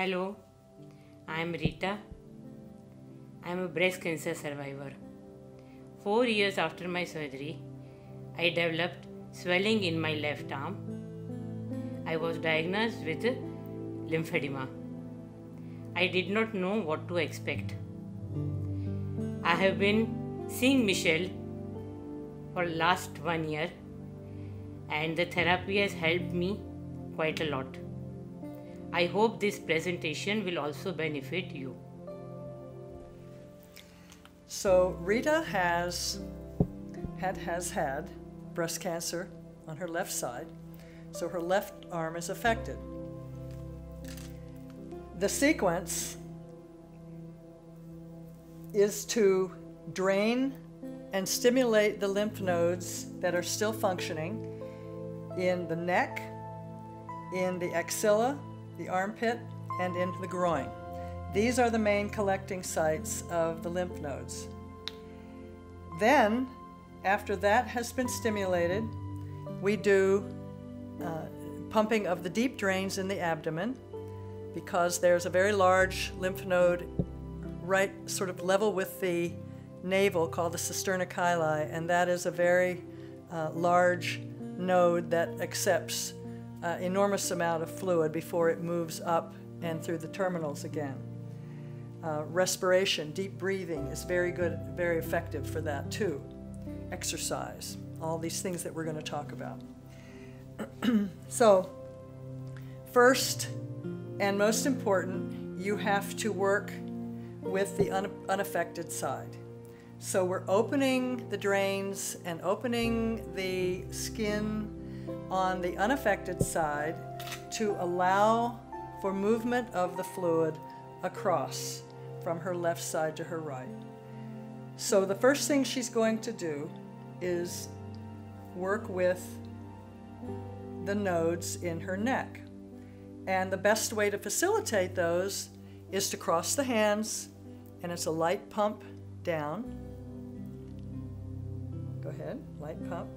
Hello, I am Rita. I am a breast cancer survivor. 4 years after my surgery, I developed swelling in my left arm. I was diagnosed with lymphedema. I did not know what to expect. I have been seeing Michele for last 1 year, and the therapy has helped me quite a lot. I hope this presentation will also benefit you. So Rita has had breast cancer on her left side, so her left arm is affected. The sequence is to drain and stimulate the lymph nodes that are still functioning in the neck, in the axilla, the armpit, and into the groin. These are the main collecting sites of the lymph nodes. Then, after that has been stimulated, we do pumping of the deep drains in the abdomen, because there's a very large lymph node right sort of level with the navel called the cisterna, and that is a very large node that accepts enormous amount of fluid before it moves up and through the terminals again. Respiration, deep breathing is very good, very effective for that too. Exercise, all these things that we're going to talk about. So, first and most important, you have to work with the unaffected side. So we're opening the drains and opening the skin on the unaffected side to allow for movement of the fluid across from her left side to her right. So the first thing she's going to do is work with the nodes in her neck. And the best way to facilitate those is to cross the hands, and it's a light pump down. Go ahead, light pump.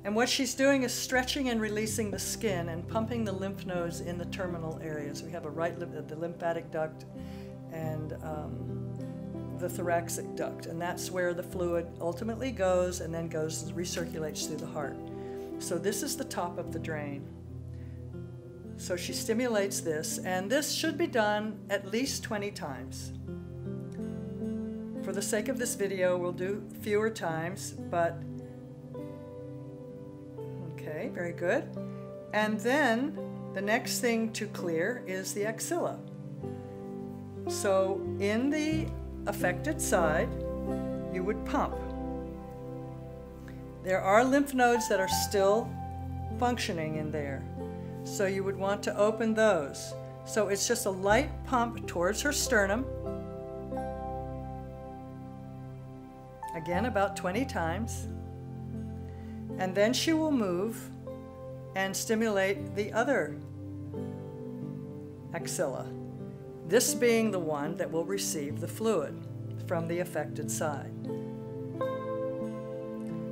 And what she's doing is stretching and releasing the skin and pumping the lymph nodes in the terminal areas. We have the lymphatic duct and the thoracic duct, and that's where the fluid ultimately goes and then recirculates through the heart. So this is the top of the drain. So she stimulates this, and this should be done at least 20 times. For the sake of this video, we'll do fewer times, but okay, very good. And then the next thing to clear is the axilla. So in the affected side, you would pump. There are lymph nodes that are still functioning in there, so you would want to open those. So it's just a light pump towards her sternum. Again, about 20 times. And then she will move and stimulate the other axilla, this being the one that will receive the fluid from the affected side.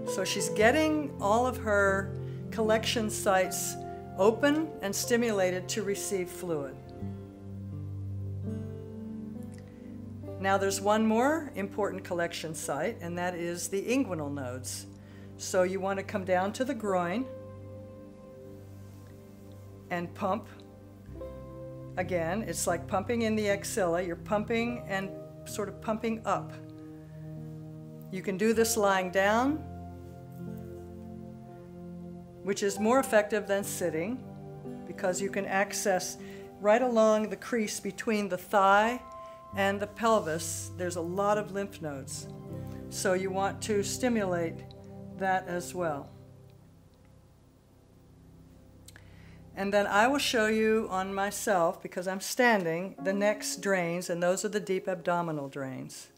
So she's getting all of her collection sites open and stimulated to receive fluid. Now there's one more important collection site, and that is the inguinal nodes. So you want to come down to the groin and pump. Again, it's like pumping in the axilla. You're pumping and sort of pumping up. You can do this lying down, which is more effective than sitting, because you can access right along the crease between the thigh and the pelvis. There's a lot of lymph nodes. So you want to stimulate that as well. And then I will show you on myself, because I'm standing, the next drains, and those are the deep abdominal drains.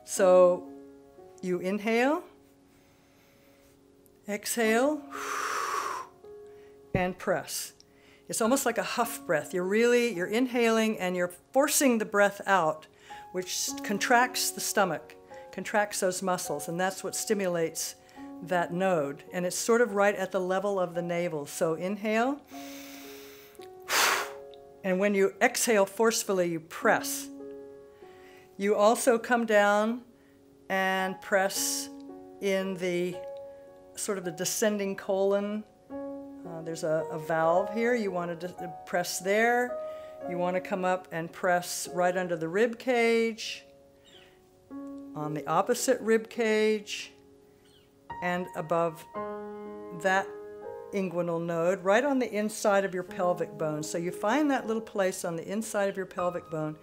So you inhale, exhale, and press. It's almost like a huff breath. You're inhaling and you're forcing the breath out, which contracts the stomach, contracts those muscles, and that's what stimulates that node. And it's sort of right at the level of the navel. So inhale. And when you exhale forcefully, you press. You also come down and press in the sort of the descending colon. There's a valve here. You want to press there. You want to come up and press right under the rib cage, on the opposite rib cage, and above that inguinal node, right on the inside of your pelvic bone. So you find that little place on the inside of your pelvic bone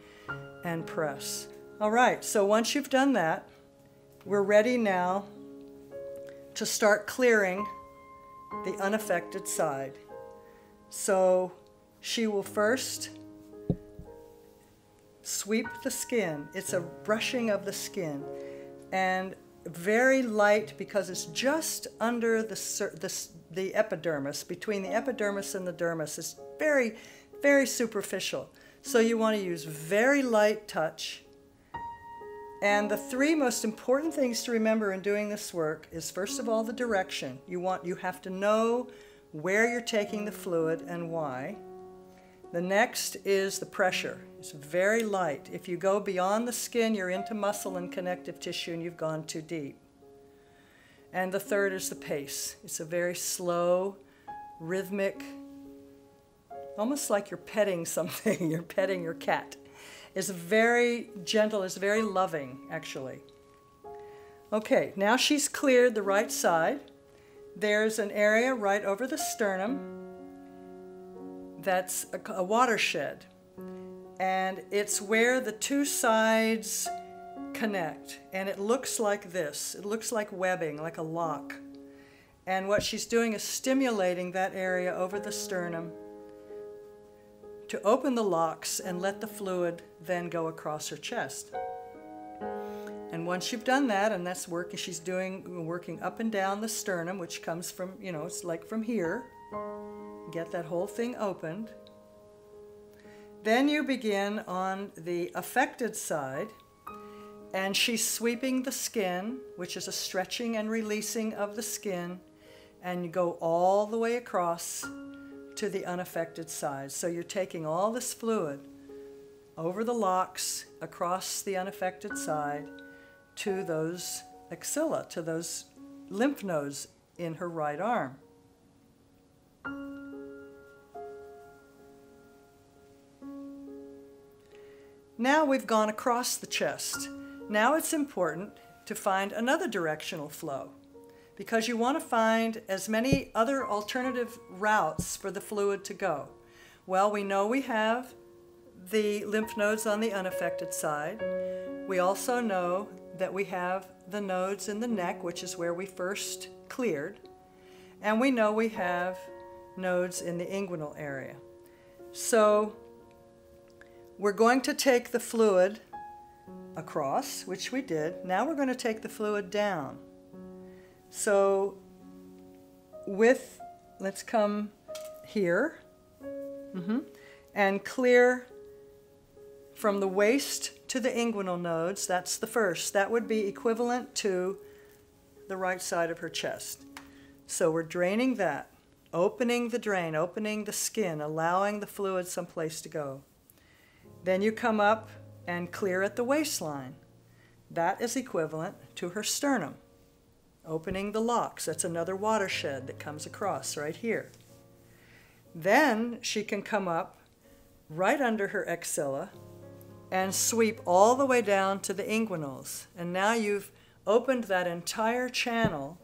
and press. All right, so once you've done that, we're ready now to start clearing the unaffected side. So she will first sweep the skin. It's a brushing of the skin, and very light because it's just under the epidermis, between the epidermis and the dermis. It's very, very superficial. So you want to use very light touch. And the three most important things to remember in doing this work is, first of all, the direction. You have to know where you're taking the fluid and why. The next is the pressure. It's very light. If you go beyond the skin, you're into muscle and connective tissue and you've gone too deep. And the third is the pace. It's a very slow, rhythmic, almost like you're petting something. You're petting your cat. It's very gentle, it's very loving, actually. Okay, now she's cleared the right side. There's an area right over the sternum that's a watershed. And it's where the two sides connect. And it looks like this. It looks like webbing, like a lock. And what she's doing is stimulating that area over the sternum to open the locks and let the fluid then go across her chest. And once you've done that, and that's working, she's working up and down the sternum, which comes from, it's like from here. Get that whole thing opened. Then you begin on the affected side, and she's sweeping the skin, which is a stretching and releasing of the skin, and you go all the way across to the unaffected side. So you're taking all this fluid over the locks, across the unaffected side, to those axilla, to those lymph nodes in her right arm. Now we've gone across the chest. Now it's important to find another directional flow, because you want to find as many other alternative routes for the fluid to go. Well, we know we have the lymph nodes on the unaffected side. We also know that we have the nodes in the neck, which is where we first cleared. And we know we have nodes in the inguinal area. So we're going to take the fluid across, which we did. Now we're going to take the fluid down. So let's come here and clear from the waist to the inguinal nodes. That's the first. That would be equivalent to the right side of her chest. So we're draining that, opening the drain, opening the skin, allowing the fluid someplace to go. Then you come up and clear at the waistline. That is equivalent to her sternum. Opening the locks, that's another watershed that comes across right here. Then she can come up right under her axilla and sweep all the way down to the inguinals. And now you've opened that entire channel,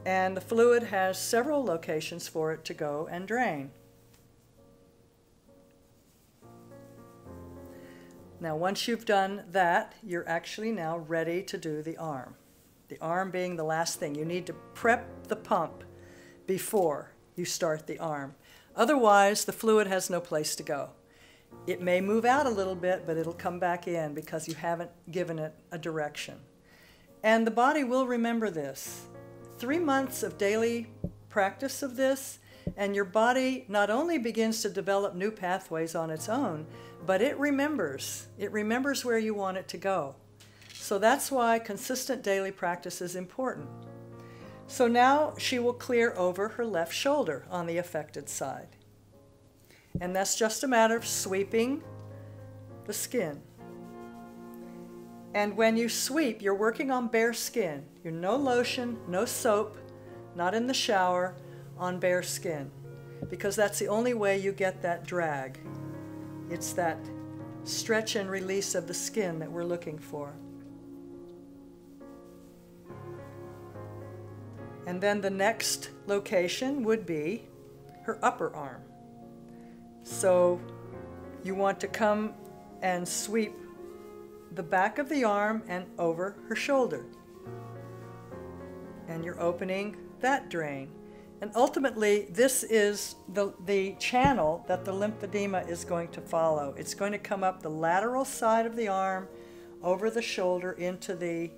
and the fluid has several locations for it to go and drain. Now, once you've done that, you're actually now ready to do the arm. The arm being the last thing. You need to prep the pump before you start the arm. Otherwise, the fluid has no place to go. It may move out a little bit, but it'll come back in because you haven't given it a direction. And the body will remember this. 3 months of daily practice of this, and your body not only begins to develop new pathways on its own, but it remembers. It remembers where you want it to go. So that's why consistent daily practice is important. So now she will clear over her left shoulder on the affected side. And that's just a matter of sweeping the skin. And when you sweep, you're working on bare skin. You're no lotion, no soap, not in the shower, on bare skin. Because that's the only way you get that drag. It's that stretch and release of the skin that we're looking for. And then the next location would be her upper arm. So you want to come and sweep the back of the arm and over her shoulder. And you're opening that drain. And ultimately, this is the channel that the lymphedema is going to follow. It's going to come up the lateral side of the arm, over the shoulder, into the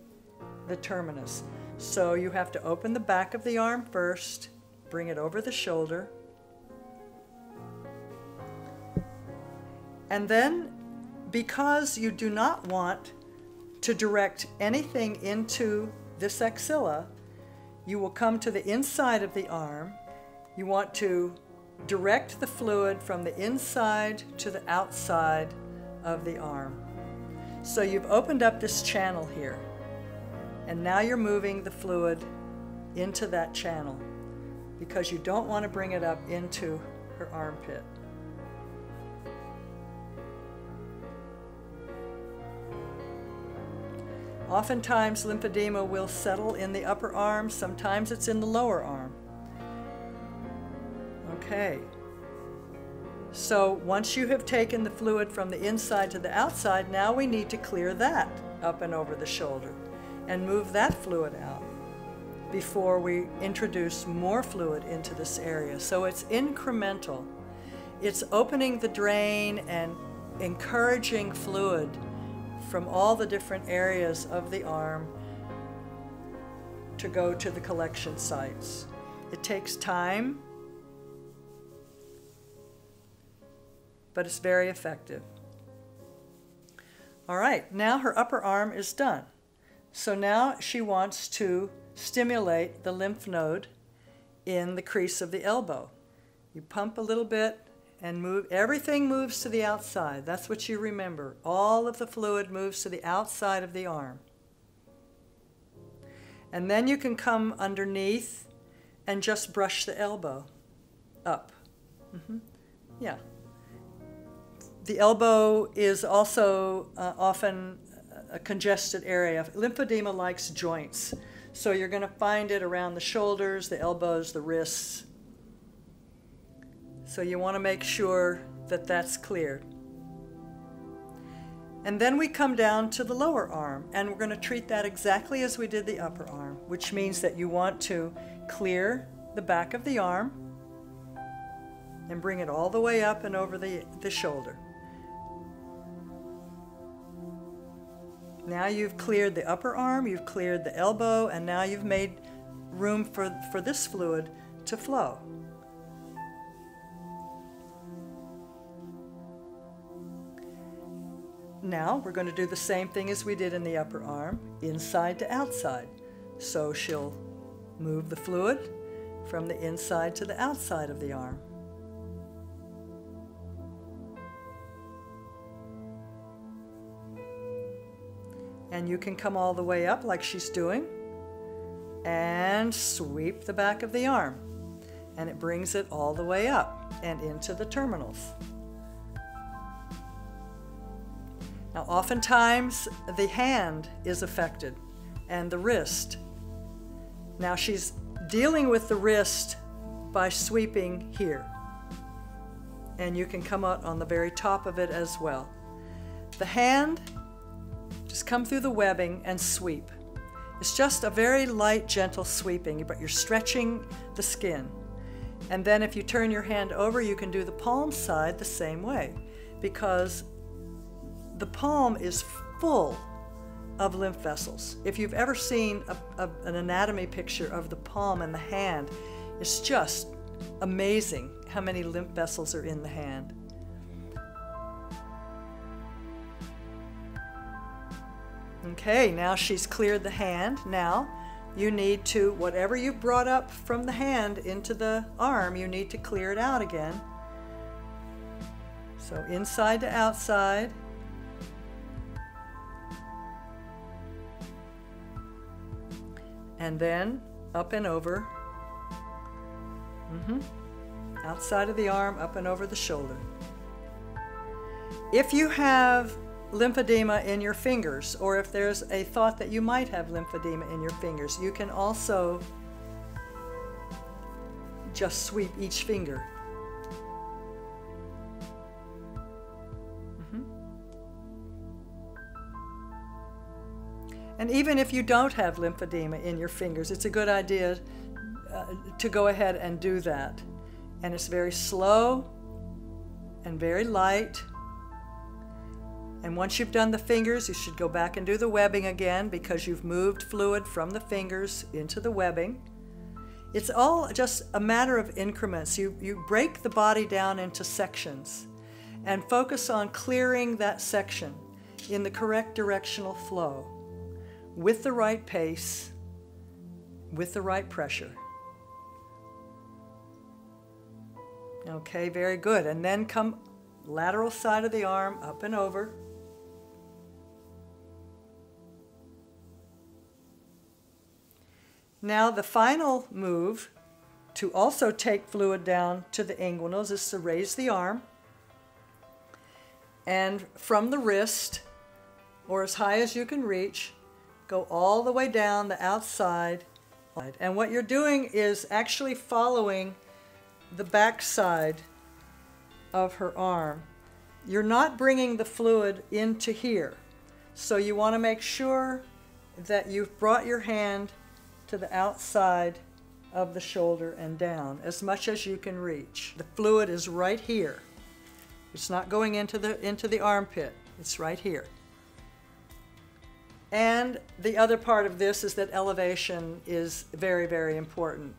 terminus. So you have to open the back of the arm first, bring it over the shoulder, and then, because you do not want to direct anything into this axilla, you will come to the inside of the arm. You want to direct the fluid from the inside to the outside of the arm. So you've opened up this channel here, and now you're moving the fluid into that channel because you don't want to bring it up into her armpit. Oftentimes, lymphedema will settle in the upper arm. Sometimes it's in the lower arm. Okay. So once you have taken the fluid from the inside to the outside, now we need to clear that up and over the shoulder and move that fluid out before we introduce more fluid into this area. So it's incremental. It's opening the drain and encouraging fluid from all the different areas of the arm to go to the collection sites. It takes time, but it's very effective. All right, now her upper arm is done. So now she wants to stimulate the lymph node in the crease of the elbow. You pump a little bit and move. Everything moves to the outside. That's what you remember. All of the fluid moves to the outside of the arm. And then you can come underneath and just brush the elbow up. Yeah. The elbow is also often a congested area. Lymphedema likes joints. So you're going to find it around the shoulders, the elbows, the wrists. So you want to make sure that that's cleared. And then we come down to the lower arm, and we're going to treat that exactly as we did the upper arm, which means that you want to clear the back of the arm and bring it all the way up and over the shoulder. Now you've cleared the upper arm, you've cleared the elbow, and now you've made room for this fluid to flow. Now we're going to do the same thing as we did in the upper arm, inside to outside. So she'll move the fluid from the inside to the outside of the arm. And you can come all the way up like she's doing and sweep the back of the arm. And it brings it all the way up and into the terminals. Now, oftentimes the hand is affected and the wrist. Now she's dealing with the wrist by sweeping here. And you can come out on the very top of it as well. The hand, just come through the webbing and sweep. It's just a very light, gentle sweeping, but you're stretching the skin. And then if you turn your hand over, you can do the palm side the same way, because the palm is full of lymph vessels. If you've ever seen an anatomy picture of the palm and the hand, it's just amazing how many lymph vessels are in the hand. Okay, now she's cleared the hand. Now you need to, whatever you brought up from the hand into the arm, you need to clear it out again. So inside to outside. And then up and over. Outside of the arm, up and over the shoulder. If you have lymphedema in your fingers, or if there's a thought that you might have lymphedema in your fingers, you can also just sweep each finger. And even if you don't have lymphedema in your fingers, it's a good idea to go ahead and do that. And it's very slow and very light. And once you've done the fingers, you should go back and do the webbing again, because you've moved fluid from the fingers into the webbing. It's all just a matter of increments. You break the body down into sections and focus on clearing that section in the correct directional flow, with the right pace, with the right pressure. Okay, very good. And then come lateral side of the arm, up and over. Now the final move to also take fluid down to the inguinals is to raise the arm, and from the wrist, or as high as you can reach, go all the way down the outside. And what you're doing is actually following the back side of her arm. You're not bringing the fluid into here. So you want to make sure that you've brought your hand to the outside of the shoulder and down as much as you can reach. The fluid is right here. It's not going into the armpit. It's right here. And the other part of this is that elevation is very, very important,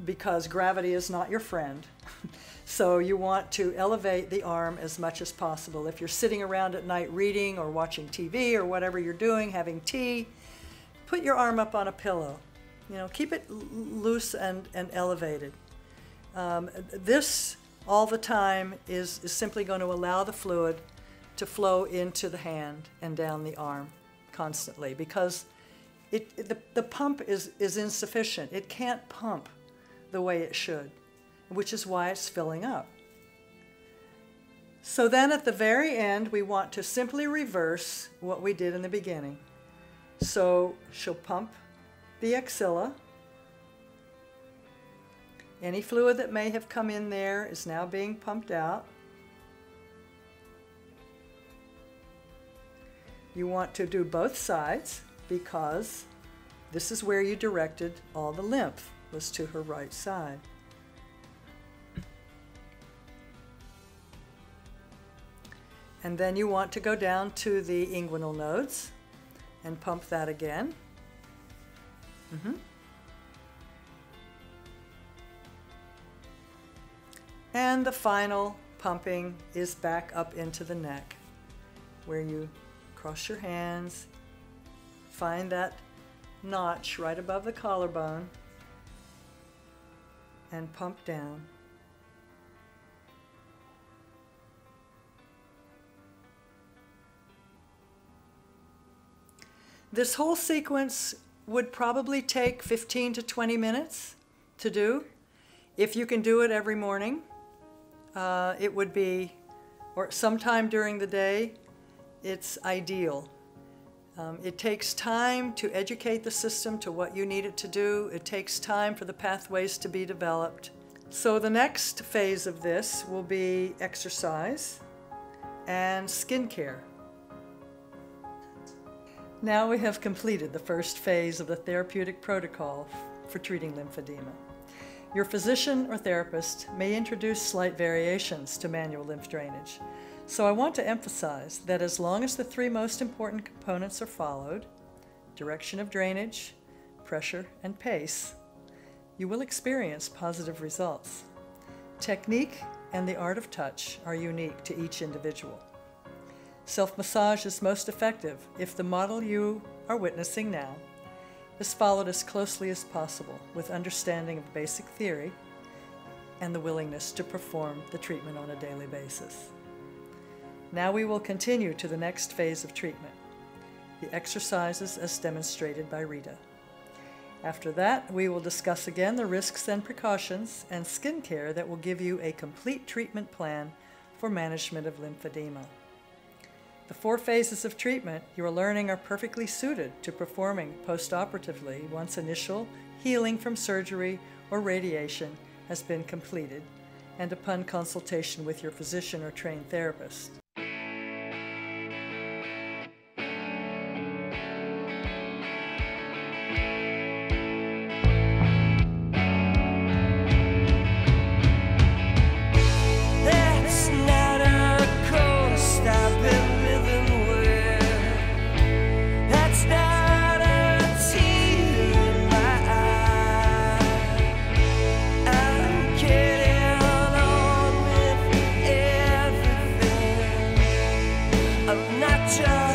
because gravity is not your friend. So you want to elevate the arm as much as possible. If you're sitting around at night reading or watching TV or whatever you're doing, having tea, put your arm up on a pillow. You know, keep it loose and elevated. This all the time is simply going to allow the fluid to flow into the hand and down the arm constantly, because the pump is insufficient. It can't pump the way it should, which is why it's filling up. So then at the very end, we want to simply reverse what we did in the beginning. So she'll pump the axilla. Any fluid that may have come in there is now being pumped out. You want to do both sides, because this is where you directed all the lymph, was to her right side. And then you want to go down to the inguinal nodes and pump that again. And the final pumping is back up into the neck, where you cross your hands, find that notch right above the collarbone, and pump down. This whole sequence would probably take 15 to 20 minutes to do. If you can do it every morning, it would be, or sometime during the day, it's ideal. It takes time to educate the system to what you need it to do. It takes time for the pathways to be developed. So the next phase of this will be exercise and skincare. Now we have completed the first phase of the therapeutic protocol for treating lymphedema. Your physician or therapist may introduce slight variations to manual lymph drainage. So I want to emphasize that as long as the three most important components are followed, direction of drainage, pressure, and pace, you will experience positive results. Technique and the art of touch are unique to each individual. Self-massage is most effective if the model you are witnessing now is followed as closely as possible with understanding of basic theory and the willingness to perform the treatment on a daily basis. Now we will continue to the next phase of treatment, the exercises as demonstrated by Rita. After that, we will discuss again the risks and precautions and skincare that will give you a complete treatment plan for management of lymphedema. The 4 phases of treatment you are learning are perfectly suited to performing post-operatively once initial healing from surgery or radiation has been completed and upon consultation with your physician or trained therapist. I'm not just